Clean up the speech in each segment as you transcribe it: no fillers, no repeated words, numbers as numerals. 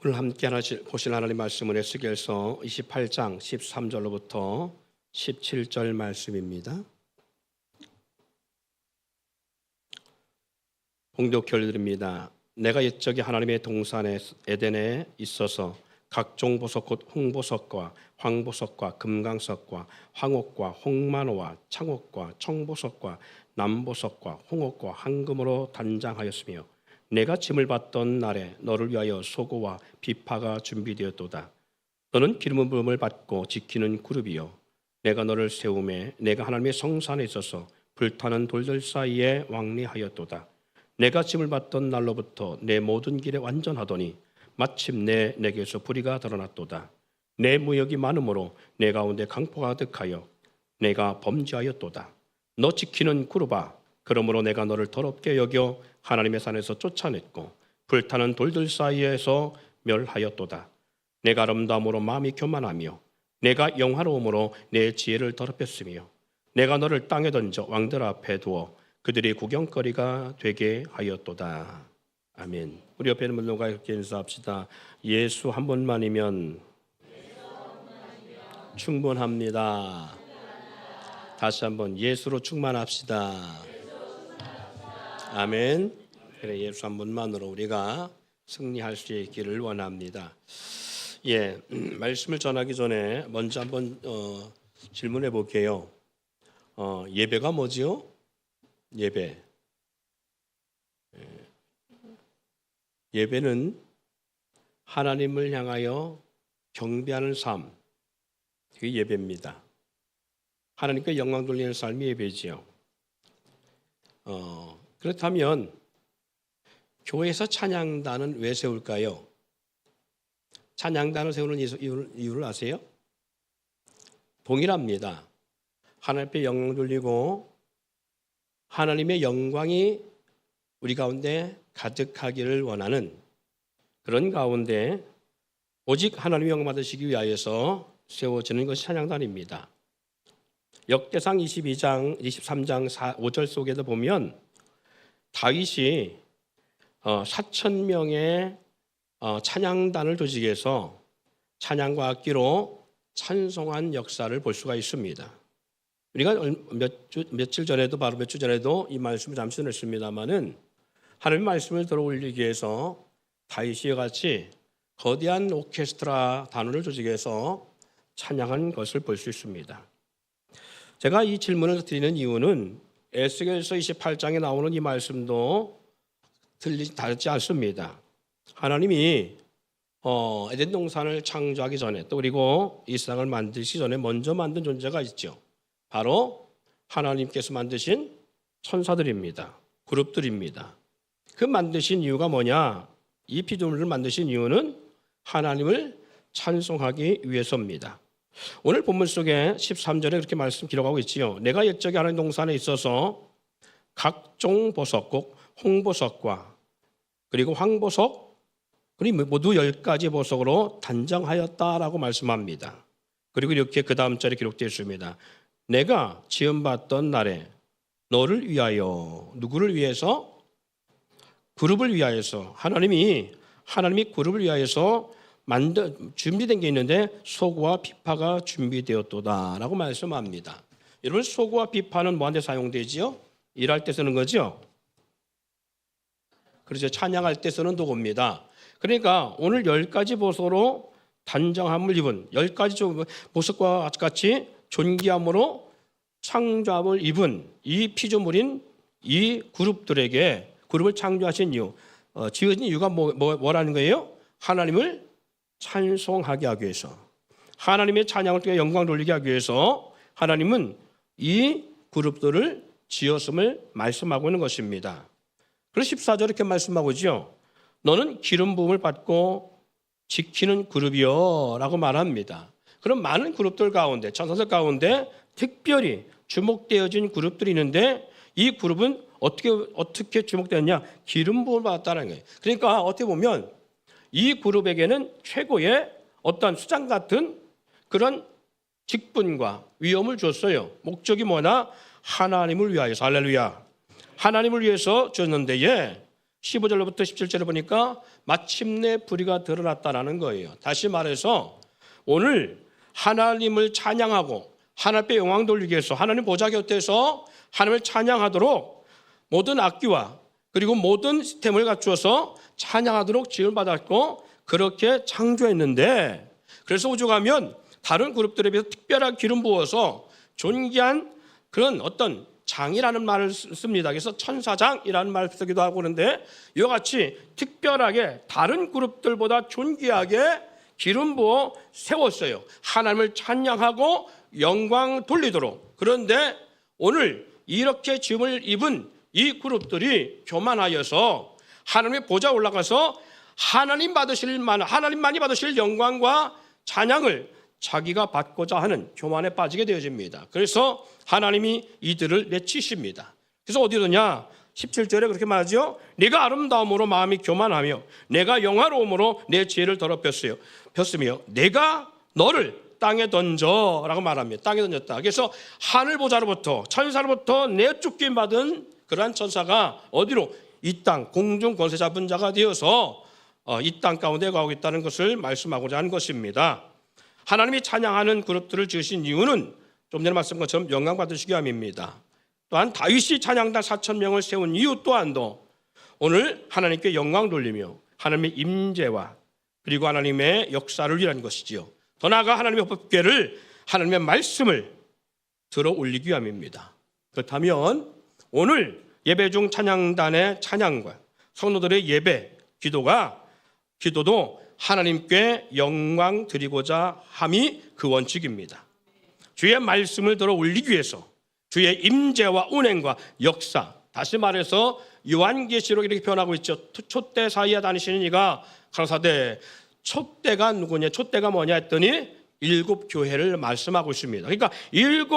오늘 함께 보실 하나님 말씀은 에스겔서 28장 13절로부터 17절 말씀입니다. 봉독 올려드립니다. 내가 옛적에 하나님의 동산 에덴에 있어서 각종 보석 곧 홍보석과 황보석과 금강석과 황옥과 홍만호와 창옥과 청보석과 남보석과 홍옥과 황금으로 단장하였으며 내가 짐을 받던 날에 너를 위하여 소고와 비파가 준비되었도다. 너는 기름 부음을 받고 지키는 그룹이요 내가 너를 세우매 내가 하나님의 성산에 있어서 불타는 돌들 사이에 왕래하였도다. 내가 짐을 받던 날로부터 내 모든 길에 완전하더니 마침내 내게서 불의가 드러났도다. 내 무역이 많으므로 내 가운데 강포가 가득하여 내가 범죄하였도다. 너 지키는 그룹아, 그러므로 내가 너를 더럽게 여겨 하나님의 산에서 쫓아냈고 불타는 돌들 사이에서 멸하였도다. 내가 아름다움으로 마음이 교만하며 내가 영화로움으로 내 지혜를 더럽혔으며 내가 너를 땅에 던져 왕들 앞에 두어 그들이 구경거리가 되게 하였도다. 아멘. 우리 옆에 있는 분들과 이렇게 인사합시다. 예수 한 번만이면 충분합니다. 다시 한번 예수로 충만합시다. 아멘. 그래, 예수 한 분만으로 우리가 승리할 수 있기를 원합니다. 말씀을 전하기 전에 먼저 한번 질문해 볼게요. 예배가 뭐지요? 예배는 하나님을 향하여 경배하는 삶, 그게 예배입니다. 하나님께 영광 돌리는 삶이 예배지요. 그렇다면 교회에서 찬양단은 왜 세울까요? 찬양단을 세우는 이유를 아세요? 동일합니다. 하나님 앞에 영광 돌리고 하나님의 영광이 우리 가운데 가득하기를 원하는 그런 가운데 오직 하나님의 영광 받으시기 위하여서 세워지는 것이 찬양단입니다. 역대상 23장 5절 속에도 보면 다윗이 4,000명의 찬양단을 조직해서 찬양과 악기로 찬송한 역사를 볼 수가 있습니다. 우리가 며칠 전에도 바로 몇 주 전에도 이 말씀을 잠시 전했습니다마는 하나님의 말씀을 들어올리기 위해서 다윗과 같이 거대한 오케스트라 단원을 조직해서 찬양한 것을 볼 수 있습니다. 제가 이 질문을 드리는 이유는 에스겔서 28장에 나오는 이 말씀도 다르지 않습니다. 하나님이 에덴 동산을 창조하기 전에 또 그리고 이 세상을 만드시기 전에 먼저 만든 존재가 있죠. 바로 하나님께서 만드신 천사들입니다. 그룹들입니다. 그 만드신 이유가 뭐냐? 이 피조물을 만드신 이유는 하나님을 찬송하기 위해서입니다. 오늘 본문 속에 13절에 그렇게 말씀 기록하고 있지요. 내가 옛적에 하나님 동산에 있어서 각종 보석, 꼭 홍보석과 그리고 황보석, 그리고 모두 10가지 보석으로 단정하였다라고 말씀합니다. 그리고 이렇게 그 다음 절에 기록되어 있습니다. 내가 지음받던 날에 너를 위하여, 누구를 위해서? 그룹을 위하여서, 하나님이 그룹을 위하여서 준비된 게 있는데 소고와 비파가 준비되었도다라고 말씀합니다. 여러분, 소고와 비파는 뭐한테 사용되지요? 일할 때 쓰는 거죠? 그렇죠. 찬양할 때 쓰는 도구입니다. 그러니까 오늘 10가지 보석으로 단정함을 입은 10가지 보석과 같이 존귀함으로 창조함을 입은 이 피조물인 이 그룹을 창조하신 이유, 지으신 이유가 뭐라는 거예요? 하나님을 찬송하게 하기 위해서, 하나님의 찬양을 통해 영광 돌리게 하기 위해서 하나님은 이 그룹들을 지었음을 말씀하고 있는 것입니다. 그래서 14절에 이렇게 말씀하고 있죠. 너는 기름 부음을 받고 지키는 그룹이요 라고 말합니다. 그럼 많은 그룹들 가운데, 천사들 가운데 특별히 주목되어진 그룹들이 있는데 이 그룹은 어떻게 주목되느냐? 기름 부음을 받았다는 거예요. 그러니까 어떻게 보면 이 그룹에게는 최고의 어떤 수장 같은 그런 직분과 위엄을 줬어요. 목적이 뭐냐? 하나님을 위하여서, 할렐루야. 하나님을 위해서 줬는데 15절로부터 17절에 보니까 마침내 불의가 드러났다라는 거예요. 다시 말해서 오늘 하나님을 찬양하고 하나님께 영광 돌리기 위해서 하나님 보좌 곁에서 하나님을 찬양하도록 모든 악기와 그리고 모든 시스템을 갖추어서 찬양하도록 지음을 받았고 그렇게 창조했는데, 그래서 우주가면 다른 그룹들에 비해서 특별한 기름 부어서 존귀한 그런 어떤 장이라는 말을 씁니다. 그래서 천사장이라는 말을 쓰기도 하고 그런데 이와 같이 특별하게 다른 그룹들보다 존귀하게 기름 부어 세웠어요. 하나님을 찬양하고 영광 돌리도록. 그런데 오늘 이렇게 짐을 입은 이 그룹들이 교만하여서 하나님의 보좌에 올라가서 하나님만이 받으실 영광과 찬양을 자기가 받고자 하는 교만에 빠지게 되어집니다. 그래서 하나님이 이들을 내치십니다. 그래서 어디로냐? 17절에 그렇게 말하죠. 네가 아름다움으로 마음이 교만하며 내가 영화로움으로 내 지혜를 더럽혔으며 내가 너를 땅에 던져라고 말합니다. 땅에 던졌다. 그래서 하늘 보좌로부터 천사로부터 내쫓김 받은 그러한 천사가 어디로? 이 땅 공중 권세 잡은 자가 되어서 이 땅 가운데 가고 있다는 것을 말씀하고자 하는 것입니다. 하나님이 찬양하는 그룹들을 지으신 이유는 좀 전에 말씀한 것처럼 영광 받으시기 위함입니다. 또한 다윗이 찬양단 4,000명을 세운 이유 또한도 오늘 하나님께 영광 돌리며 하나님의 임재와 그리고 하나님의 역사를 위한 것이지요. 더 나아가 하나님의 법궤를 하나님의 말씀을 들어 올리기 위함입니다. 그렇다면 오늘 예배 중 찬양단의 찬양과 성도들의 예배, 기도도 하나님께 영광 드리고자 함이 그 원칙입니다. 주의 말씀을 들어 올리기 위해서 주의 임재와 운행과 역사, 다시 말해서 요한계시록 이렇게 표현하고 있죠. 촛대 사이에 다니시는 이가 가로사대 촛대가 누구냐? 촛대가 뭐냐 했더니 7 교회를 말씀하고 있습니다. 그러니까 7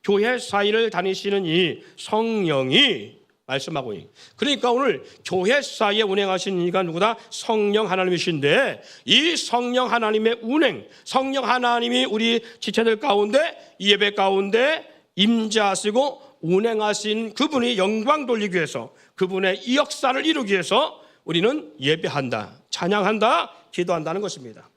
교회 사이를 다니시는 이 성령이 말씀하고 있는. 그러니까 오늘 교회 사이에 운행하신 이가 누구다? 성령 하나님이신데 이 성령 하나님의 운행, 성령 하나님이 우리 지체들 가운데 이 예배 가운데 임재하시고 운행하신 그분이 영광 돌리기 위해서 그분의 이 역사를 이루기 위해서 우리는 예배한다, 찬양한다, 기도한다는 것입니다.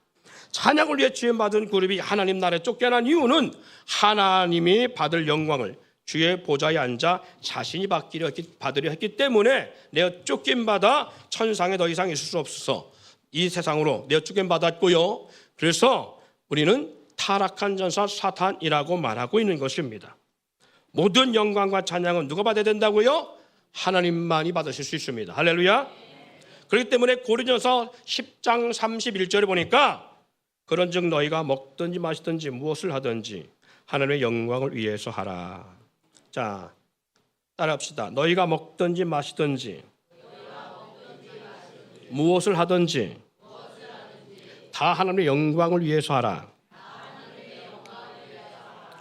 찬양을 위해 지음받은 그룹이 하나님 나라에 쫓겨난 이유는 하나님이 받을 영광을 주의 보좌에 앉아 자신이 받으려 했기 때문에 내가 쫓김받아 천상에 더 이상 있을 수 없어서 이 세상으로 내가 쫓김받았고요. 그래서 우리는 타락한 전사 사탄이라고 말하고 있는 것입니다. 모든 영광과 찬양은 누가 받아야 된다고요? 하나님만이 받으실 수 있습니다. 할렐루야. 그렇기 때문에 고린도서 10장 31절에 보니까 그런즉 너희가 먹든지 마시든지 무엇을 하든지 하나님의 영광을 위해서 하라. 자, 따라합시다. 너희가 먹든지 마시든지 무엇을 하든지 다 하나님의 영광을 위해서 하라.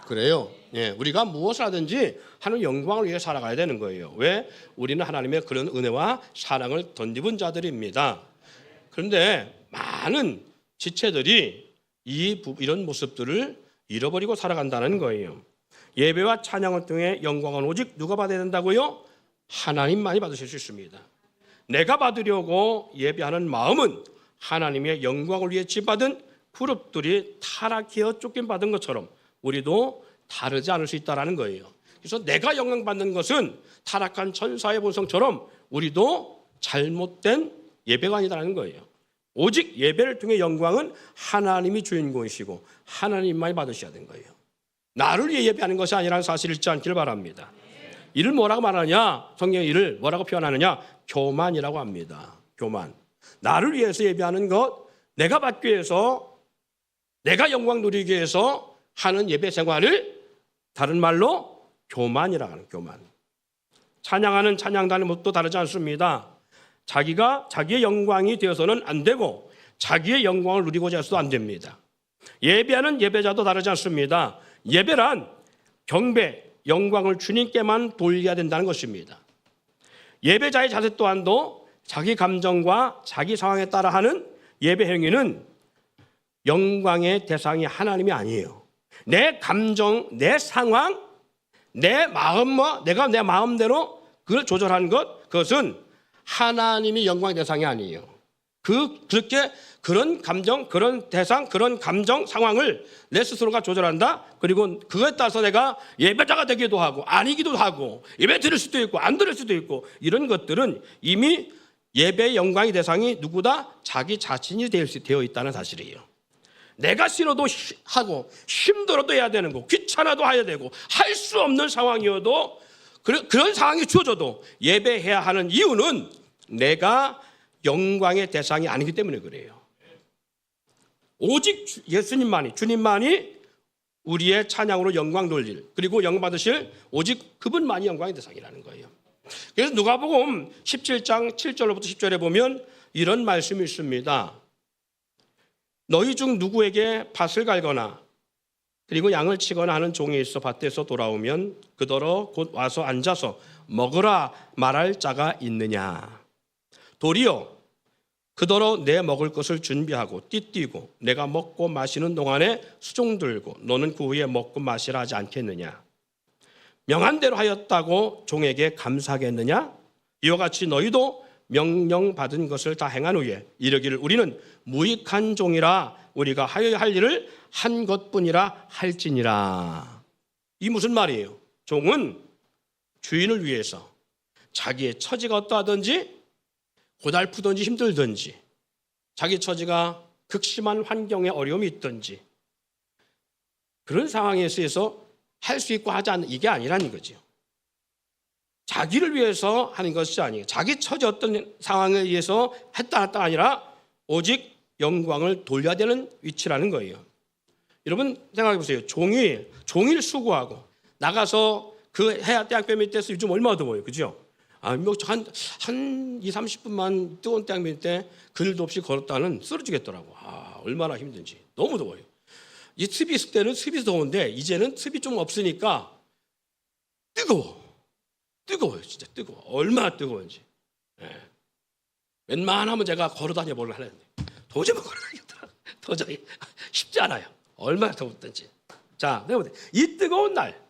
그래요. 예, 우리가 무엇을 하든지 하나님의 영광을 위해 살아가야 되는 거예요. 왜? 우리는 하나님의 그런 은혜와 사랑을 덧입은 자들입니다. 그런데 많은 지체들이 이런 모습들을 잃어버리고 살아간다는 거예요. 예배와 찬양을 통해 영광은 오직 누가 받아야 된다고요? 하나님만이 받으실 수 있습니다. 내가 받으려고 예배하는 마음은 하나님의 영광을 위해 지받은 그룹들이 타락하여 쫓김받은 것처럼 우리도 다르지 않을 수 있다는 거예요. 그래서 내가 영광 받는 것은 타락한 천사의 본성처럼 우리도 잘못된 예배가 아니다라는 거예요. 오직 예배를 통해 영광은 하나님이 주인공이시고 하나님만이 받으셔야 되는 거예요. 나를 위해 예배하는 것이 아니라는 사실을 잊지 않기를 바랍니다. 이를 뭐라고 말하냐? 성경이 이를 뭐라고 표현하느냐? 교만이라고 합니다. 교만. 나를 위해서 예배하는 것, 내가 받기 위해서, 내가 영광 누리기 위해서 하는 예배 생활을 다른 말로 교만이라고 하는 교만. 찬양하는 찬양단의 모습도 다르지 않습니다. 자기의 영광이 되어서는 안 되고 자기의 영광을 누리고자 해서도 안 됩니다. 예배하는 예배자도 다르지 않습니다. 예배란 경배, 영광을 주님께만 돌려야 된다는 것입니다. 예배자의 자세 또한도 자기 감정과 자기 상황에 따라 하는 예배 행위는 영광의 대상이 하나님이 아니에요. 내 감정, 내 상황, 내 마음과 내가 내 마음대로 그걸 조절하는 것, 그것은 하나님이 영광의 대상이 아니에요. 그렇게 그런 감정, 그런 대상, 그런 감정 상황을 내 스스로가 조절한다. 그리고 그거에 따라서 내가 예배자가 되기도 하고 아니기도 하고 예배 드릴 수도 있고 안 드릴 수도 있고 이런 것들은 이미 예배의 영광의 대상이 누구다? 자기 자신이 되어 있다는 사실이에요. 내가 싫어도 하고 힘들어도 해야 되는 거, 귀찮아도 해야 되고 할 수 없는 상황이어도 그런 상황이 주어져도 예배해야 하는 이유는 내가 영광의 대상이 아니기 때문에 그래요. 오직 예수님만이, 주님만이 우리의 찬양으로 영광 돌릴, 그리고 영광 받으실 오직 그분만이 영광의 대상이라는 거예요. 그래서 누가복음 17장 7절로부터 10절에 보면 이런 말씀이 있습니다. 너희 중 누구에게 밭을 갈거나 그리고 양을 치거나 하는 종이 있어 밭에서 돌아오면 그더러 곧 와서 앉아서 먹으라 말할 자가 있느냐. 도리어 그더러 내 먹을 것을 준비하고 띠띠고 내가 먹고 마시는 동안에 수종 들고 너는 그 후에 먹고 마시라 하지 않겠느냐. 명한 대로 하였다고 종에게 감사하겠느냐. 이와 같이 너희도 명령받은 것을 다 행한 후에 이르기를 우리는 무익한 종이라 우리가 하여야 할 일을 한 것뿐이라 할지니라. 이 무슨 말이에요? 종은 주인을 위해서 자기의 처지가 어떠하든지 고달프든지 힘들든지 자기 처지가 극심한 환경에 어려움이 있든지 그런 상황에 있어서 할 수 있고 하지 않는 이게 아니라는 거죠. 자기를 위해서 하는 것이 아니에요. 자기 처지 어떤 상황에 의해서 했다 아니라 오직 영광을 돌려야 되는 위치라는 거예요. 여러분 생각해 보세요. 종일 수고하고 나가서 그 해야 대학교 밑에서 요즘 얼마나 더워요. 그죠? 한 2, 30분만 뜨거운 땅 밑에 그늘도 없이 걸었다는 쓰러지겠더라고. 얼마나 힘든지. 너무 더워요. 이 습이 있을 때는 습이 더운데 이제는 습이 좀 없으니까 뜨거워요. 진짜 뜨거워. 얼마나 뜨거운지. 예. 웬만하면 제가 걸어 다녀 보려고 하는데 도저히 못 걸어다니겠더라. 도저히 쉽지 않아요. 얼마나 더웠든지. 자, 이 뜨거운 날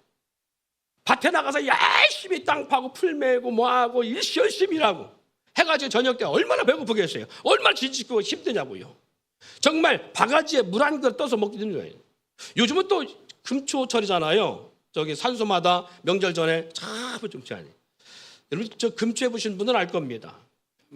밭에 나가서 열심히 땅 파고 풀 메고 뭐하고 열심히 일하고 해가지고 저녁 때 얼마나 배고프겠어요. 얼마나 지치고 힘드냐고요. 정말 바가지에 물 한 그릇 떠서 먹기 힘든 거예요. 요즘은 또 금초철이잖아요. 저기 산소마다 명절 전에 참 정치하니. 여러분 저 금초 해보신 분은 알 겁니다.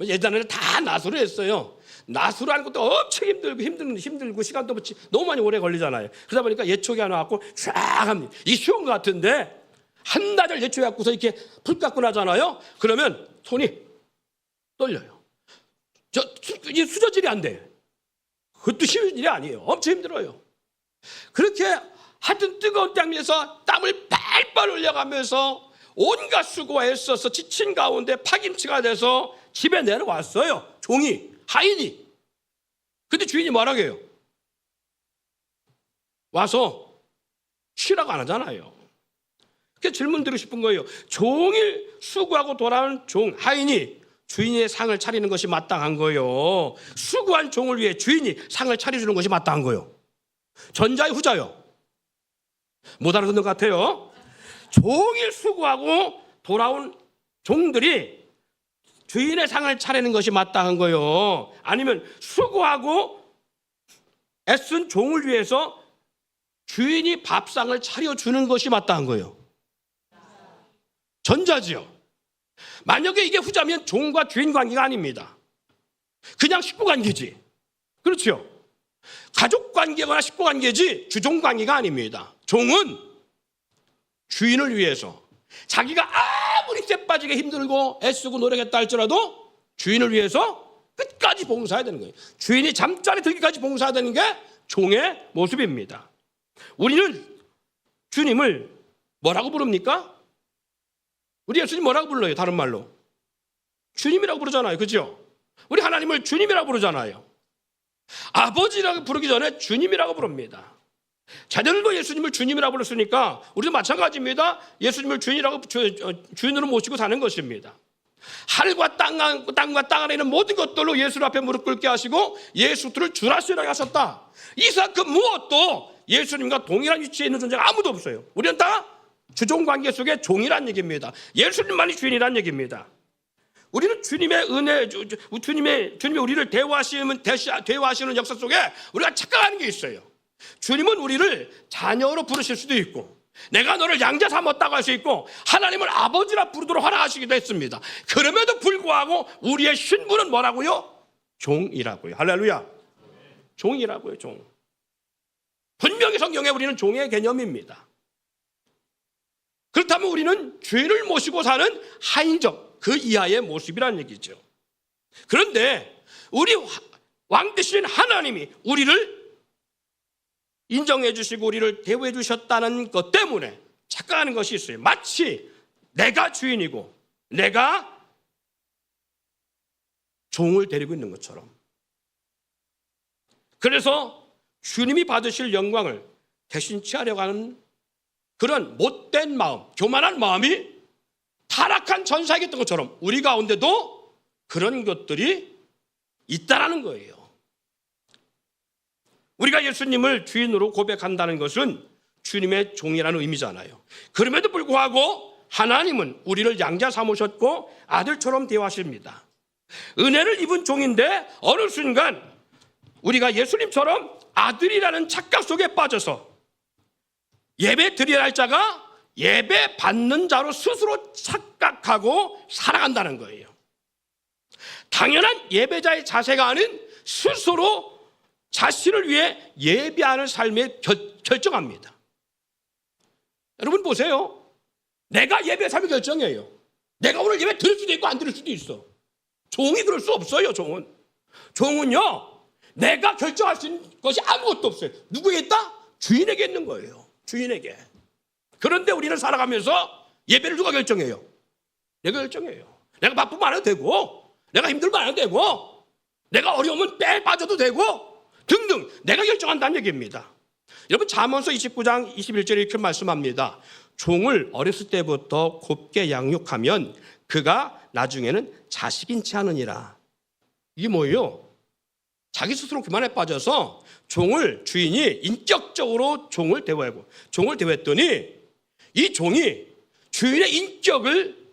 예전에는 다 나수로 했어요. 나수로 하는 것도 엄청 힘들고 시간도 너무 많이 오래 걸리잖아요. 그러다 보니까 예초기 하나 갖고 쫙 합니다. 이게 쉬운 것 같은데 한 달을 예초기 갖고서 이렇게 풀 깎고 나잖아요. 그러면 손이 떨려요. 이 수저질이 안 돼. 그것도 쉬운 일이 아니에요. 엄청 힘들어요. 그렇게 하여튼 뜨거운 땅 위에서 땀을 빨빨 흘려가면서 온갖 수고가 애써서 지친 가운데 파김치가 돼서 집에 내려왔어요. 종이, 하인이. 근데 주인이 뭐라고 해요? 와서 쉬라고 안 하잖아요. 그게 질문 드리고 싶은 거예요. 종일 수고하고 돌아온 종, 하인이 주인의 상을 차리는 것이 마땅한 거예요. 수고한 종을 위해 주인이 상을 차려주는 것이 마땅한 거예요. 전자요, 후자요? 못 알아듣는 것 같아요. 종일 수고하고 돌아온 종들이 주인의 상을 차리는 것이 마땅한 거예요. 아니면 수고하고 애쓴 종을 위해서 주인이 밥상을 차려주는 것이 마땅한 거예요. 전자지요. 만약에 이게 후자면 종과 주인 관계가 아닙니다. 그냥 식구 관계지. 그렇죠? 가족 관계거나 식구 관계지 주종 관계가 아닙니다. 종은 주인을 위해서 자기가 아무리 쎄빠지게 힘들고 애쓰고 노력했다 할지라도 주인을 위해서 끝까지 봉사해야 되는 거예요. 주인이 잠자리 들기까지 봉사해야 되는 게 종의 모습입니다. 우리는 주님을 뭐라고 부릅니까? 우리 예수님 뭐라고 불러요? 다른 말로 주님이라고 부르잖아요. 그죠? 우리 하나님을 주님이라고 부르잖아요. 아버지라고 부르기 전에 주님이라고 부릅니다. 자녀들도 예수님을 주님이라고 불렀으니까 우리도 마찬가지입니다. 예수님을 주인으로 모시고 사는 것입니다. 하늘과 땅과 땅 안에 있는 모든 것들로 예수 앞에 무릎 꿇게 하시고 예수를 주라시라고 하셨다. 이상 그 무엇도 예수님과 동일한 위치에 있는 존재가 아무도 없어요. 우리는 다 주종 관계 속에 종이란 얘기입니다. 예수님만이 주인이란 얘기입니다. 우리는 주님의 은혜, 주님의 우리를 대화하시는 역사 속에 우리가 착각하는 게 있어요. 주님은 우리를 자녀로 부르실 수도 있고, 내가 너를 양자 삼았다고 할 수 있고, 하나님을 아버지라 부르도록 허락하시기도 했습니다. 그럼에도 불구하고 우리의 신분은 뭐라고요? 종이라고요. 할렐루야. 종이라고요. 종. 분명히 성경에 우리는 종의 개념입니다. 그렇다면 우리는 죄를 모시고 사는 하인적, 그 이하의 모습이라는 얘기죠. 그런데 우리 왕 되신 하나님이 우리를 인정해 주시고 우리를 대우해 주셨다는 것 때문에 착각하는 것이 있어요. 마치 내가 주인이고 내가 종을 데리고 있는 것처럼. 그래서 주님이 받으실 영광을 대신 취하려고 하는 그런 못된 마음, 교만한 마음이 타락한 전사에게 있던 것처럼 우리 가운데도 그런 것들이 있다라는 거예요. 우리가 예수님을 주인으로 고백한다는 것은 주님의 종이라는 의미잖아요. 그럼에도 불구하고 하나님은 우리를 양자 삼으셨고 아들처럼 대하십니다. 은혜를 입은 종인데 어느 순간 우리가 예수님처럼 아들이라는 착각 속에 빠져서 예배 드려야 할 자가 예배 받는 자로 스스로 착각하고 살아간다는 거예요. 당연한 예배자의 자세가 아닌 스스로 자신을 위해 예배하는 삶에 결정합니다. 여러분 보세요. 내가 예배 삶을 결정해요. 내가 오늘 예배 드릴 수도 있고 안 드릴 수도 있어. 종이 그럴 수 없어요. 종은요 내가 결정할 수 있는 것이 아무것도 없어요. 누구에게 있다? 주인에게 있는 거예요. 주인에게. 그런데 우리는 살아가면서 예배를 누가 결정해요? 내가 결정해요. 내가 바쁘면 안 해도 되고, 내가 힘들면 안 해도 되고, 내가 어려우면 빼 빠져도 되고 등등 내가 결정한다는 얘기입니다. 여러분 잠언서 29장 21절에 이렇게 말씀합니다. 종을 어렸을 때부터 곱게 양육하면 그가 나중에는 자식인 채 하느니라. 이게 뭐예요? 자기 스스로 교만에 빠져서 주인이 인격적으로 종을 대우하고, 종을 대우했더니 이 종이 주인의 인격을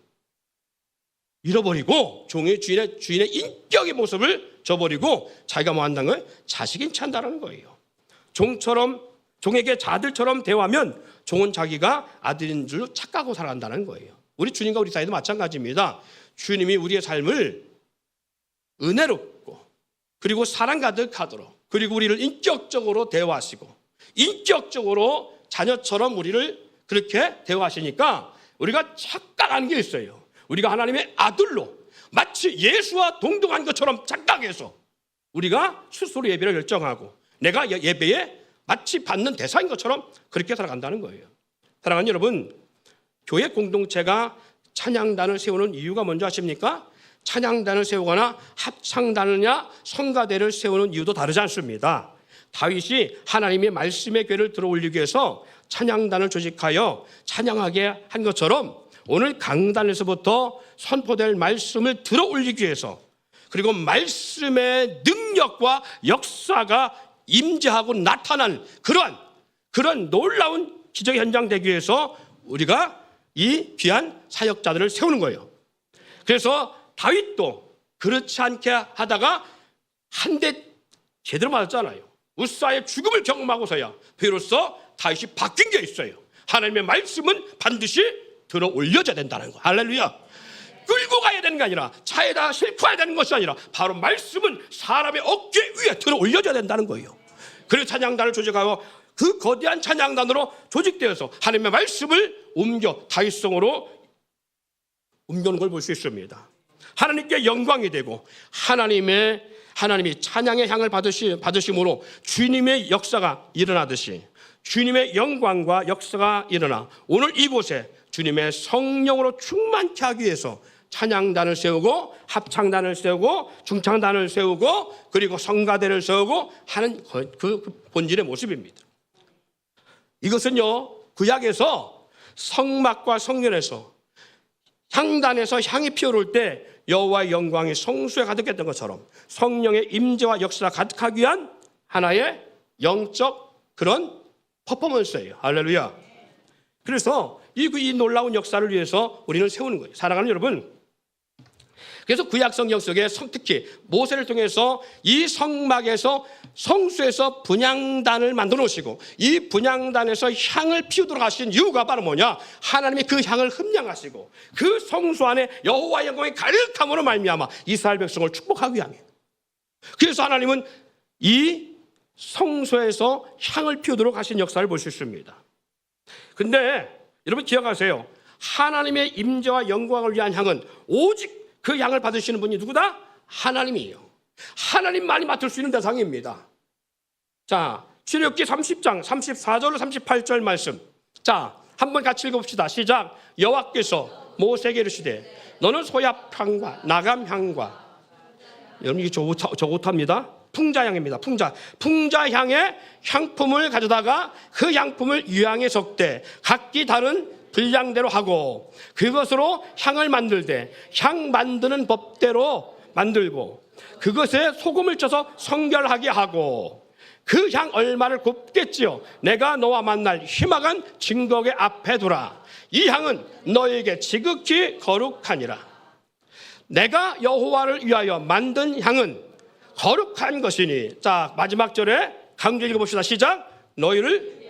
잃어버리고 주인의 인격의 모습을 저버리고 자기가 뭐 한다는 거예요? 자식인 채 한다는 거예요. 종에게 아들처럼 대화하면 종은 자기가 아들인 줄 착각하고 살아간다는 거예요. 우리 주님과 우리 사이도 마찬가지입니다. 주님이 우리의 삶을 은혜롭고 그리고 사랑 가득하도록, 그리고 우리를 인격적으로 대화하시고 인격적으로 자녀처럼 우리를 그렇게 대화하시니까 우리가 착각하는 게 있어요. 우리가 하나님의 아들로 마치 예수와 동등한 것처럼 착각해서 우리가 스스로 예배를 결정하고 내가 예배에 마치 받는 대상인 것처럼 그렇게 살아간다는 거예요. 사랑하는 여러분, 교회 공동체가 찬양단을 세우는 이유가 뭔지 아십니까? 찬양단을 세우거나 합창단이냐 성가대를 세우는 이유도 다르지 않습니다. 다윗이 하나님의 말씀의 궤를 들어올리기 위해서 찬양단을 조직하여 찬양하게 한 것처럼 오늘 강단에서부터 선포될 말씀을 들어올리기 위해서, 그리고 말씀의 능력과 역사가 임재하고 나타난 그런 놀라운 기적의 현장 되기 위해서 우리가 이 귀한 사역자들을 세우는 거예요. 그래서 다윗도 그렇지 않게 하다가 한 대 제대로 맞았잖아요. 우사의 죽음을 경험하고서야 비로소 다윗이 바뀐 게 있어요. 하나님의 말씀은 반드시 들어 올려져야 된다는 거. 할렐루야. 끌고 가야 되는 게 아니라 차에다 싣고 가야 되는 것이 아니라 바로 말씀은 사람의 어깨 위에 들어 올려져야 된다는 거예요. 그래서 찬양단을 조직하고 그 거대한 찬양단으로 조직되어서 하나님의 말씀을 다윗성으로 옮겨오는 걸 볼 수 있습니다. 하나님께 영광이 되고 하나님이 찬양의 향을 받으심으로 주님의 역사가 일어나듯이 주님의 영광과 역사가 일어나 오늘 이곳에 주님의 성령으로 충만케 하기 위해서 찬양단을 세우고 합창단을 세우고 중창단을 세우고 그리고 성가대를 세우고 하는 그 본질의 모습입니다. 이것은요 구약에서 성막과 성전에서 향단에서 향이 피어오를 때 여호와의 영광이 성소에 가득했던 것처럼 성령의 임재와 역사가 가득하기 위한 하나의 영적 그런 퍼포먼스예요. 할렐루야. 그래서 이 놀라운 역사를 위해서 우리는 세우는 거예요. 사랑하는 여러분, 그래서 구약 성경 속에 특히 모세를 통해서 이 성막에서 성소에서 분향단을 만들어 놓으시고 이 분향단에서 향을 피우도록 하신 이유가 바로 뭐냐? 하나님이 그 향을 흠량하시고 그 성소 안에 여호와의 영광이 가득함으로 말미암아 이스라엘 백성을 축복하기 위함이에요. 그래서 하나님은 이 성소에서 향을 피우도록 하신 역사를 볼 수 있습니다. 근데 여러분 기억하세요. 하나님의 임재와 영광을 위한 향은 오직 그 향을 받으시는 분이 누구다? 하나님이에요. 하나님만이 맡을 수 있는 대상입니다. 자, 출애굽기 30장 34절 38절 말씀. 자, 한번 같이 읽어봅시다. 시작. 여호와께서 모세에게 이르시되 너는 소압향과 나감향과, 여러분 이게 저고탑니다. 풍자향입니다. 풍자향의 향품을 가져다가 그 향품을 유향에 섞되 각기 다른 분량대로 하고 그것으로 향을 만들되 향 만드는 법대로 만들고 그것에 소금을 쳐서 성결하게 하고 그 향 얼마를 곱겠지요. 내가 너와 만날 희망한 증거의 앞에 두라. 이 향은 너에게 지극히 거룩하니라. 내가 여호와를 위하여 만든 향은 거룩한 것이니. 자, 마지막 절에 강조 읽어봅시다. 시작. 너희를,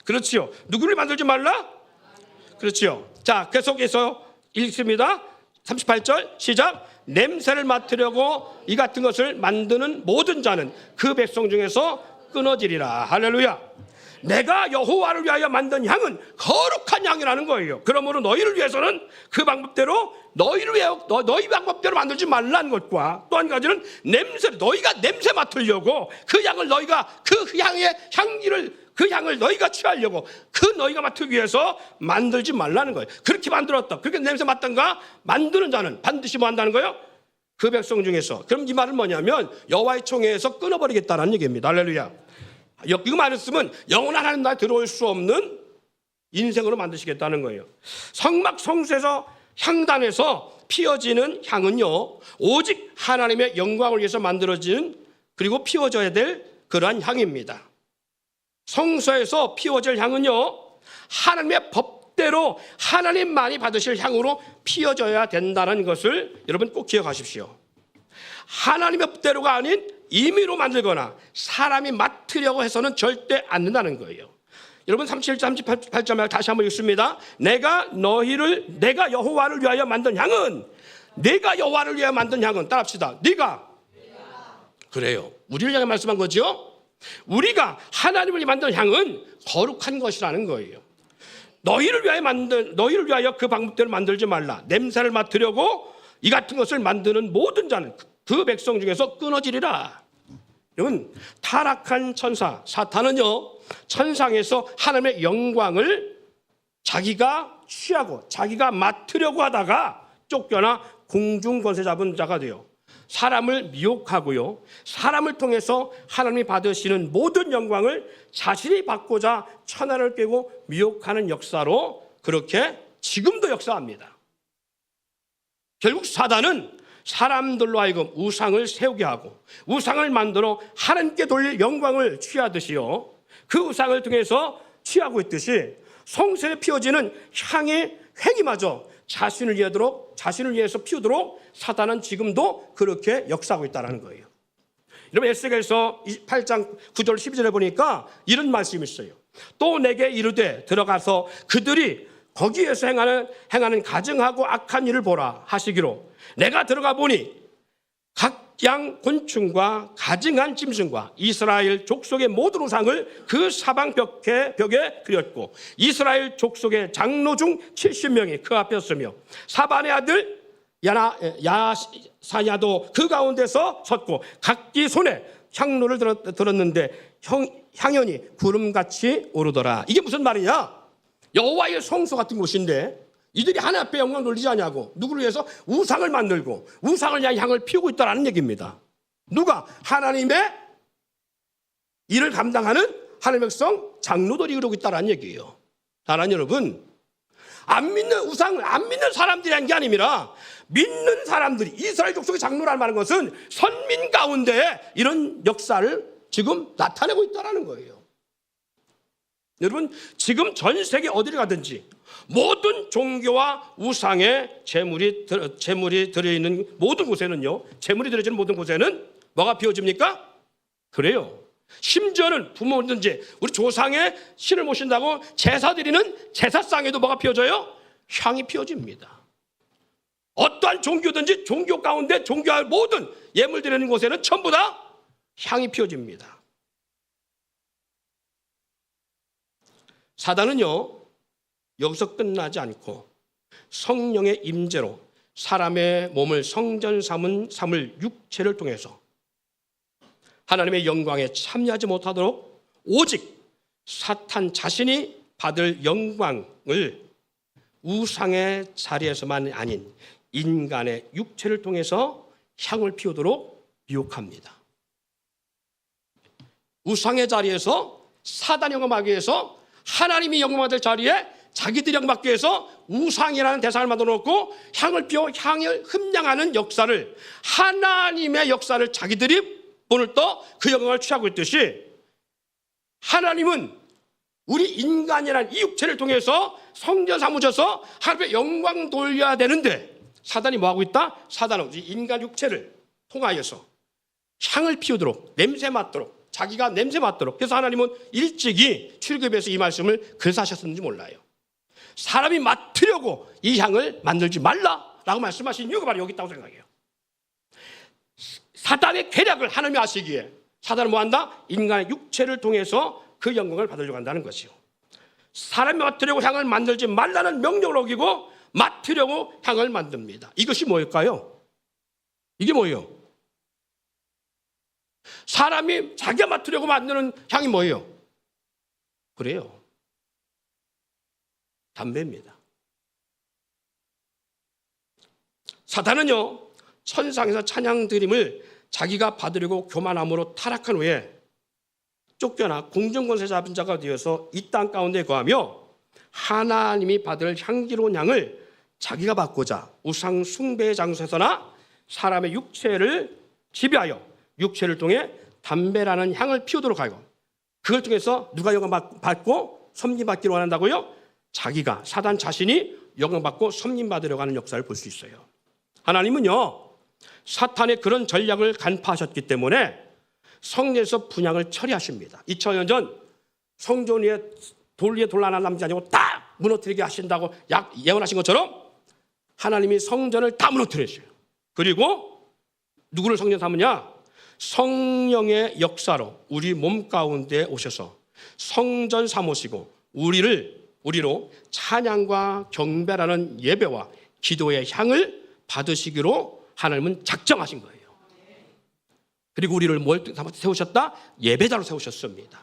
그렇지요. 누구를 만들지 말라? 그렇지요. 자, 계속해서 읽습니다. 38절 시작. 냄새를 맡으려고 이 같은 것을 만드는 모든 자는 그 백성 중에서 끊어지리라. 할렐루야. 내가 여호와를 위하여 만든 향은 거룩한 향이라는 거예요. 그러므로 너희를 위해서는 그 방법대로 너희 방법대로 만들지 말라는 것과 또 한 가지는 너희가 냄새 맡으려고 그 향을 너희가 그 향의 향기를 그 향을 너희가 취하려고 그 너희가 맡기 위해서 만들지 말라는 거예요. 그렇게 만들었다. 그렇게 냄새 맡던가 만드는 자는 반드시 뭐 한다는 거예요? 그 백성 중에서. 그럼 이 말은 뭐냐면 여호와의 총회에서 끊어버리겠다는 얘기입니다. 할렐루야. 이거 말했으면 영원한 하나님 나라에 들어올 수 없는 인생으로 만드시겠다는 거예요. 성막 성소에서 향단에서 피어지는 향은요 오직 하나님의 영광을 위해서 만들어진 그리고 피워져야 될 그러한 향입니다. 성소에서 피워질 향은요 하나님의 법대로 하나님만이 받으실 향으로 피워져야 된다는 것을 여러분 꼭 기억하십시오. 하나님의 법대로가 아닌 임의로 만들거나 사람이 맡으려고 해서는 절대 안 된다는 거예요. 여러분 37절 38절 다시 한번 읽습니다. 내가 여호와를 위하여 만든 향은 따라합시다. 네가 그래요. 우리를 향해 말씀한 거죠. 우리가 하나님을 만든 향은 거룩한 것이라는 거예요. 너희를 위하여 그 방법대로 만들지 말라. 냄새를 맡으려고 이 같은 것을 만드는 모든 자는 그 백성 중에서 끊어지리라. 여러분 타락한 천사 사탄은요 천상에서 하나님의 영광을 자기가 취하고 자기가 맡으려고 하다가 쫓겨나 공중 권세 잡은 자가 돼요. 사람을 미혹하고요 사람을 통해서 하나님이 받으시는 모든 영광을 자신이 받고자 천하를 깨고 미혹하는 역사로 그렇게 지금도 역사합니다. 결국 사단은 사람들로 하여금 우상을 세우게 하고 우상을 만들어 하나님께 돌릴 영광을 취하듯이요 그 우상을 통해서 취하고 있듯이 성소에 피워지는 향의 횡이마저 자신을 위해서 피우도록 사단은 지금도 그렇게 역사하고 있다는 거예요. 여러분 에스겔서 28장 9절 12절에 보니까 이런 말씀이 있어요. 또 내게 이르되 들어가서 그들이 거기에서 행하는 가증하고 악한 일을 보라 하시기로 내가 들어가 보니 각양 곤충과 가증한 짐승과 이스라엘 족속의 모든 우상을 그 사방 벽에 그렸고 이스라엘 족속의 장로 중 70명이 그 앞에 섰으며 사반의 아들 야사야도 그 가운데서 섰고 각기 손에 향로를 들었는데 향연이 구름같이 오르더라. 이게 무슨 말이냐? 여호와의 성소 같은 곳인데 이들이 하나님 앞에 영광 돌리지 않냐고 누구를 위해서 우상을 만들고 우상을 향해 향을 피우고 있다는 얘기입니다. 누가? 하나님의 일을 감당하는 하나님의 백성 장로들이 이러고 있다는 얘기예요. 사랑하는 여러분, 안 믿는 우상을 안 믿는 사람들이란 게 아니라 믿는 사람들이 이스라엘 족속의 장로라는 말은 것은 선민 가운데 이런 역사를 지금 나타내고 있다는 거예요. 여러분, 지금 전 세계 어디를 가든지 모든 종교와 우상의 제물이 들어있는 모든 곳에는요, 제물이 들어있는 모든 곳에는 뭐가 피워집니까? 그래요. 심지어는 부모든지 우리 조상의 신을 모신다고 제사 드리는 제사상에도 뭐가 피워져요? 향이 피워집니다. 어떠한 종교든지 종교 가운데 종교할 모든 예물 드리는 곳에는 전부 다 향이 피워집니다. 사단은요, 여기서 끝나지 않고 성령의 임재로 사람의 몸을 성전 삼을 육체를 통해서 하나님의 영광에 참여하지 못하도록 오직 사탄 자신이 받을 영광을 우상의 자리에서만 아닌 인간의 육체를 통해서 향을 피우도록 유혹합니다. 우상의 자리에서 사단이 영광받기 위해서 하나님이 영광받을 자리에 자기들이 영광받기 위해서 우상이라는 대상을 만들어 놓고 향을 피워 향을 흠양하는 역사를, 하나님의 역사를 자기들이 본을 떠 그 영광을 취하고 있듯이, 하나님은 우리 인간이라는 이 육체를 통해서 성전 삼으셔서 하나님의 영광 돌려야 되는데, 사단이 뭐하고 있다? 사단은 우리 인간 육체를 통하여서 향을 피우도록, 냄새 맡도록, 자기가 냄새 맡도록. 그래서 하나님은 일찍이 출애굽에서 이 말씀을 그래서 하셨는지 몰라요. 사람이 맡으려고 이 향을 만들지 말라라고 말씀하신 이유가 바로 여기 있다고 생각해요. 사단의 계략을 하나님이 아시기에 사단은 뭐한다? 인간의 육체를 통해서 그 영광을 받으려고 한다는 것이요. 사람이 맡으려고 향을 만들지 말라는 명령을 어기고 맡으려고 향을 만듭니다. 이것이 뭘까요? 이게 뭐예요? 사람이 자기가 맡으려고 만드는 향이 뭐예요? 그래요. 담배입니다. 사단은요, 천상에서 찬양 드림을 자기가 받으려고 교만함으로 타락한 후에 쫓겨나 공중권세 잡은 자가 되어서 이 땅 가운데 거하며 하나님이 받을 향기로운 향을 자기가 받고자 우상 숭배의 장소에서나 사람의 육체를 지배하여 육체를 통해 담배라는 향을 피우도록 하고, 그걸 통해서 누가 영광받고 섬김받기로 원한다고요? 자기가, 사단 자신이 영광받고 섬김받으려고 하는 역사를 볼 수 있어요. 하나님은요, 사탄의 그런 전략을 간파하셨기 때문에 성전에서 분향을 처리하십니다. 2000년 전 성전 위에 돌 위에 돌아난 남자 아니고 딱 무너뜨리게 하신다고 예언하신 것처럼 하나님이 성전을 다 무너뜨리셔요. 그리고 누구를 성전 삼으냐? 성령의 역사로 우리 몸 가운데 오셔서 성전 삼으시고 우리로 찬양과 경배라는 예배와 기도의 향을 받으시기로 하나님은 작정하신 거예요. 그리고 우리를 뭘 세우셨다? 예배자로 세우셨습니다.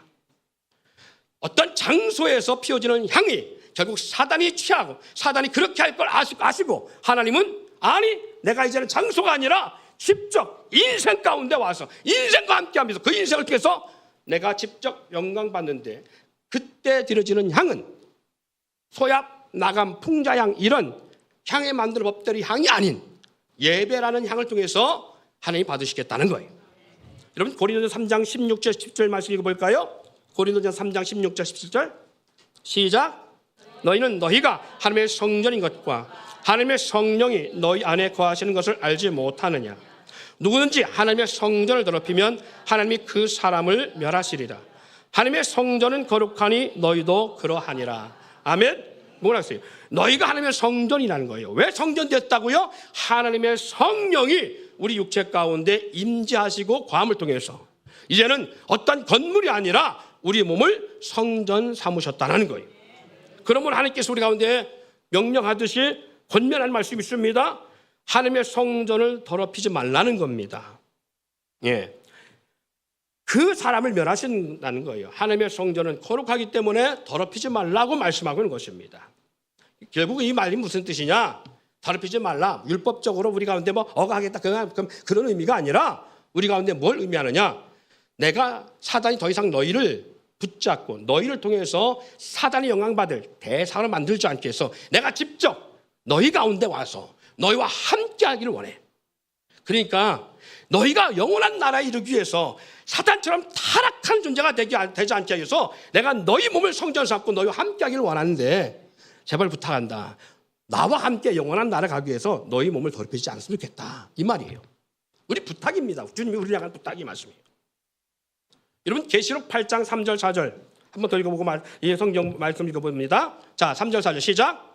어떤 장소에서 피워지는 향이 결국 사단이 취하고 사단이 그렇게 할 걸 아시고 하나님은 아니, 내가 이제는 장소가 아니라 직접 인생 가운데 와서 인생과 함께하면서 그 인생을 통해서 내가 직접 영광 받는데, 그때 드려지는 향은 소약, 나감, 풍자향 이런 향에 만드는 법들이 향이 아닌 예배라는 향을 통해서 하나님이 받으시겠다는 거예요. 여러분, 고린도전서 3장 16절 17절 말씀 읽어볼까요? 고린도전서 3장 16절 17절 시작. 너희는 너희가 하나님의 성전인 것과 하나님의 성령이 너희 안에 거하시는 것을 알지 못하느냐? 누구든지 하나님의 성전을 더럽히면 하나님이 그 사람을 멸하시리라. 하나님의 성전은 거룩하니 너희도 그러하니라. 아멘. 뭐라 했어요? 너희가 하나님의 성전이라는 거예요. 왜 성전 됐다고요? 하나님의 성령이 우리 육체 가운데 임재하시고 과함을 통해서 이제는 어떤 건물이 아니라 우리 몸을 성전 삼으셨다는 거예요. 그러면 하나님께서 우리 가운데 명령하듯이 권면한 말씀이 있습니다. 하나님의 성전을 더럽히지 말라는 겁니다. 예. 그 사람을 멸하신다는 거예요. 하나님의 성전은 거룩하기 때문에 더럽히지 말라고 말씀하고 있는 것입니다. 결국 이 말이 무슨 뜻이냐? 더럽히지 말라. 율법적으로 우리 가운데 뭐 억하겠다 그런 의미가 아니라 우리 가운데 뭘 의미하느냐? 내가 사단이 더 이상 너희를 붙잡고 너희를 통해서 사단이 영광받을 대상을 만들지 않게 해서 내가 직접 너희 가운데 와서 너희와 함께 하기를 원해. 그러니까 너희가 영원한 나라에 이르기 위해서 사탄처럼 타락한 존재가 되지 않게 위해서 내가 너희 몸을 성전 삼고 너희와 함께하기를 원하는데 제발 부탁한다. 나와 함께 영원한 나라에 가기 위해서 너희 몸을 더럽히지 않았으면 좋겠다. 이 말이에요. 우리 부탁입니다. 주님이 우리를 향한 부탁이 말씀이에요. 여러분 계시록 8장 3절 4절 한 번 더 읽어보고 이 성경 말씀 읽어봅니다. 자, 3절 4절 시작.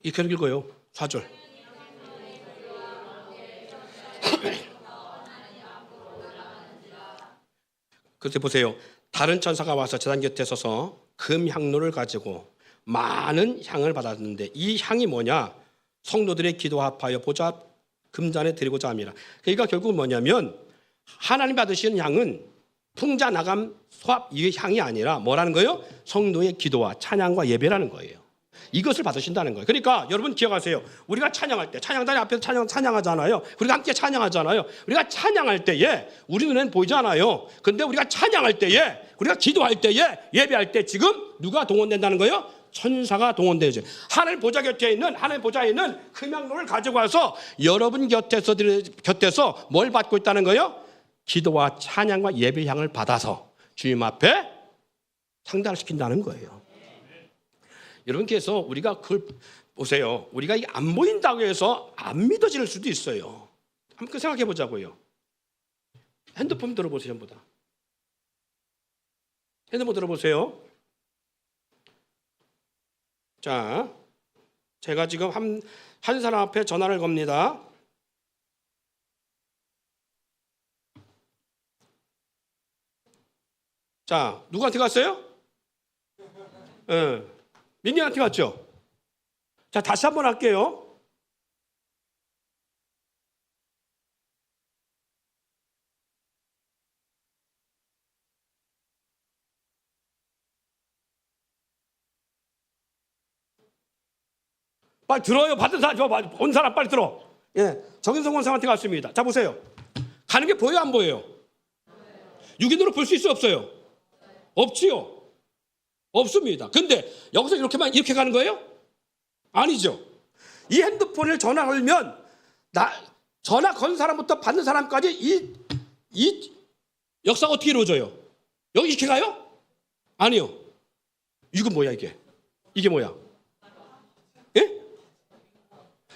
이렇게 읽어요. 4절. 그때 보세요. 다른 천사가 와서 제단 곁에 서서 금 향로를 가지고 많은 향을 받았는데 이 향이 뭐냐? 성도들의 기도 합하여 보좌 금잔에 드리고자 함이라. 그러니까 결국은 뭐냐면 하나님 받으시는 향은 풍자 나감 소합 이 향이 아니라 뭐라는 거예요? 성도의 기도와 찬양과 예배라는 거예요. 이것을 받으신다는 거예요. 그러니까 여러분 기억하세요. 우리가 찬양할 때 찬양단이 앞에서 찬양하잖아요. 우리가 함께 찬양하잖아요. 우리가 찬양할 때에 우리 눈에는 보이지 않아요. 근데 우리가 찬양할 때에 우리가 기도할 때에 예배할 때 지금 누가 동원된다는 거예요? 천사가 동원되죠. 하늘 보좌 곁에 있는 하늘 보좌에 있는 금향로를 가지고 와서 여러분 곁에서 뭘 받고 있다는 거예요? 기도와 찬양과 예배 향을 받아서 주님 앞에 상달을 시킨다는 거예요. 여러분께서 우리가 그걸 보세요. 우리가 안 보인다고 해서 안 믿어질 수도 있어요. 한번 생각해 보자고요. 핸드폰 들어보세요. 전부 다. 핸드폰 들어보세요. 자, 제가 지금 한 사람 앞에 전화를 겁니다. 자, 누구한테 갔어요? 민니한테 갔죠? 자, 다시 한번 할게요. 빨리 들어요. 받은 사람, 온 사람 빨리 들어. 예, 정인성 원사한테 갔습니다. 자, 보세요. 가는 게 보여요, 안 보여요? 육인으로 볼 수 있어요, 없어요? 없지요. 없습니다. 근데 여기서 이렇게 가는 거예요? 아니죠. 이 핸드폰을 전화 걸면 전화 건 사람부터 받는 사람까지 이 역사가 어떻게 이루어져요? 여기 이렇게 가요? 아니요. 이건 뭐야 이게? 이게 뭐야? 예?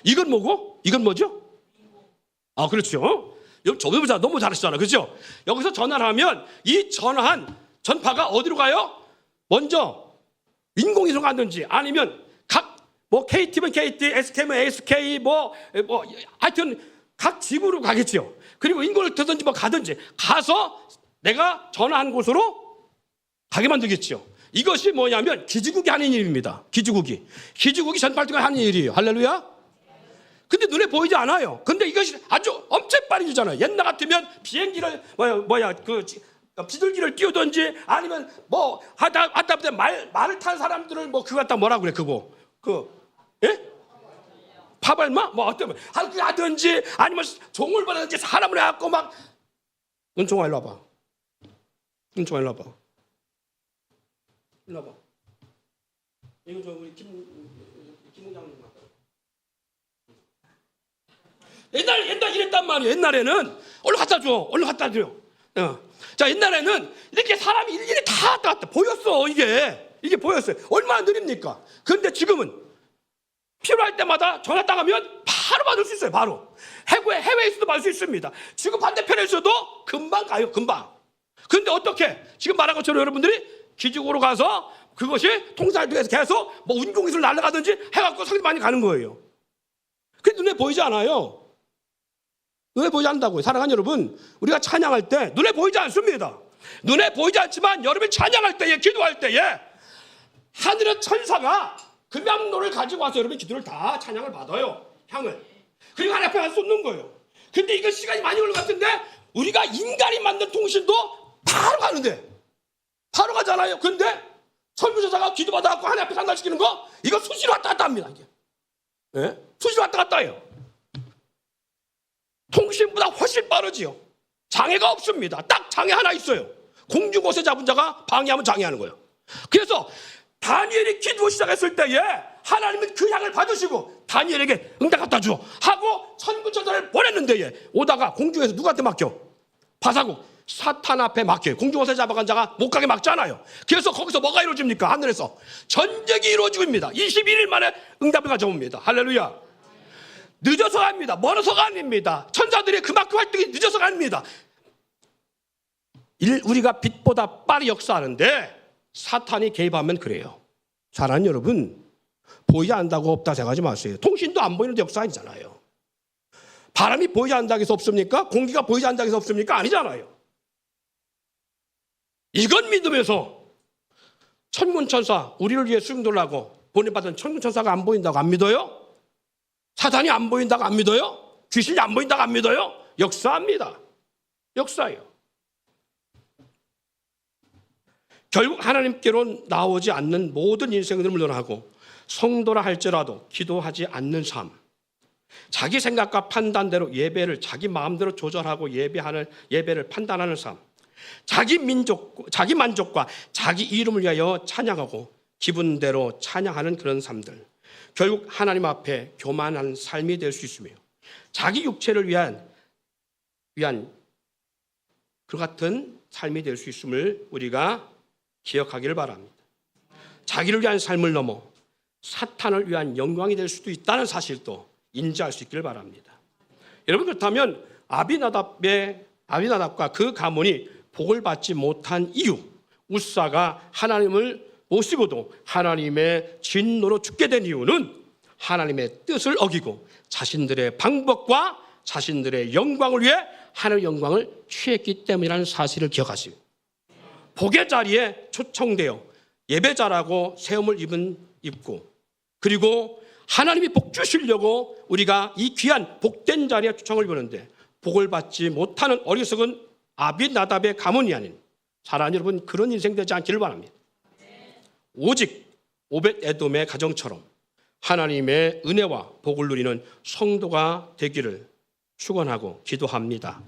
이건 뭐고? 이건 뭐죠? 아, 그렇죠. 저보다 너무 잘하시잖아. 그렇죠? 여기서 전화를 하면 이 전화한 전파가 어디로 가요? 먼저 인공위성 가든지 아니면 뭐 KT면 KT, SK면 SK 하여튼 각 지구로 가겠죠. 그리고 인공을 타든지 가든지 가서 내가 전화한 곳으로 가게 만들겠죠. 이것이 뭐냐면 기지국이 하는 일입니다. 기지국이 전파활동을 하는 일이에요. 할렐루야. 근데 눈에 보이지 않아요. 근데 이것이 아주 엄청 빨리 주잖아요. 옛날 같으면 비행기를 비둘기를 띄우든지 아니면 하다 보다 말을 탄 사람들을 그거 갖다 뭐라고 그래 예? 파발마? 어떤 하든지 아니면 종을 받든지 사람을 해갖고 은총아 일로 와봐. 은총아 일로 와봐. 일로 와봐. 이거 우리 김 원장님 맞다. 옛날 이랬단 말이에요. 옛날에는 얼른 갖다 줘. 자, 옛날에는 이렇게 사람이 일일이 다 왔다 갔다 보였어. 이게 보였어요. 얼마나 느립니까? 그런데 지금은 필요할 때마다 전화 따가면 바로 받을 수 있어요. 바로 해외에서도 받을 수 있습니다. 지금 반대편에서도 금방 가요. 금방. 그런데 어떻게 지금 말한 것처럼 여러분들이 기지국으로 가서 그것이 통상에서 계속 운동기술 날아가든지 해갖고 상당히 많이 가는 거예요. 그게 눈에 보이지 않아요. 눈에 보이지 않는다고요. 사랑하는 여러분, 우리가 찬양할 때 눈에 보이지 않습니다. 눈에 보이지 않지만 여러분이 찬양할 때에 기도할 때에 하늘의 천사가 금향로를 가지고 와서 여러분 기도를 다 찬양을 받아요. 향을. 그리고 하나님 앞에 쏟는 거예요. 근데 이거 시간이 많이 걸릴 것 같은데 우리가 인간이 만든 통신도 바로 가는데 바로 가잖아요. 근데 설교사가 기도 받아갖고 하나님 앞에 상달시키는 거 이거 수시로 왔다 갔다 합니다. 이게. 예? 수시로 왔다 갔다 해요. 통신보다 훨씬 빠르지요. 장애가 없습니다. 딱 장애 하나 있어요. 공중곳에 잡은 자가 방해하면 장애하는 거예요. 그래서 다니엘이 기도 시작했을 때에 하나님은 그 향을 받으시고 다니엘에게 응답 갖다 줘 하고 천군천사를 보냈는데 오다가 공중에서 누구한테 맡겨? 바사국 사탄 앞에 맡겨요. 공중곳에 잡아간 자가 못 가게 막잖아요. 그래서 거기서 뭐가 이루어집니까? 하늘에서 전쟁이 이루어집니다. 21일 만에 응답을 가져옵니다. 할렐루야. 늦어서가 아닙니다. 멀어서가 아닙니다. 천사들의 그만큼 활동이 늦어서가 아닙니다. 우리가 빛보다 빠르게 역사하는데 사탄이 개입하면 그래요. 사랑하는 여러분, 보이지 않는다고 없다 생각하지 마세요. 통신도 안 보이는데 역사 아니잖아요. 바람이 보이지 않는다고 해서 없습니까? 공기가 보이지 않는다고 해서 없습니까? 아니잖아요. 이건 믿으면서 천군천사, 우리를 위해 수용도를 하고 보내받은 천군천사가 안 보인다고 안 믿어요? 사탄이 안 보인다고 안 믿어요? 귀신이 안 보인다고 안 믿어요? 역사합니다. 역사예요. 결국 하나님께로 나오지 않는 모든 인생들을 물러나고 성도라 할지라도 기도하지 않는 삶, 자기 생각과 판단대로 예배를 자기 마음대로 조절하고 예배를 판단하는 삶, 자기 만족과 자기 이름을 위하여 찬양하고 기분대로 찬양하는 그런 삶들, 결국 하나님 앞에 교만한 삶이 될 수 있으며 자기 육체를 위한 그 같은 삶이 될 수 있음을 우리가 기억하기를 바랍니다. 자기를 위한 삶을 넘어 사탄을 위한 영광이 될 수도 있다는 사실도 인지할 수 있기를 바랍니다. 여러분, 그렇다면 아비나답과 그 가문이 복을 받지 못한 이유, 웃사가 하나님을 모시고도 하나님의 진노로 죽게 된 이유는 하나님의 뜻을 어기고 자신들의 방법과 자신들의 영광을 위해 하나님의 영광을 취했기 때문이라는 사실을 기억하시고, 복의 자리에 초청되어 예배자라고 세움을 입고, 그리고 하나님이 복 주시려고 우리가 이 귀한 복된 자리에 초청을 입었는데 복을 받지 못하는 어리석은 아비나답의 가문이 아닌, 사랑하는 여러분, 그런 인생 되지 않기를 바랍니다. 오직 오벳에돔의 가정처럼 하나님의 은혜와 복을 누리는 성도가 되기를 축원하고 기도합니다.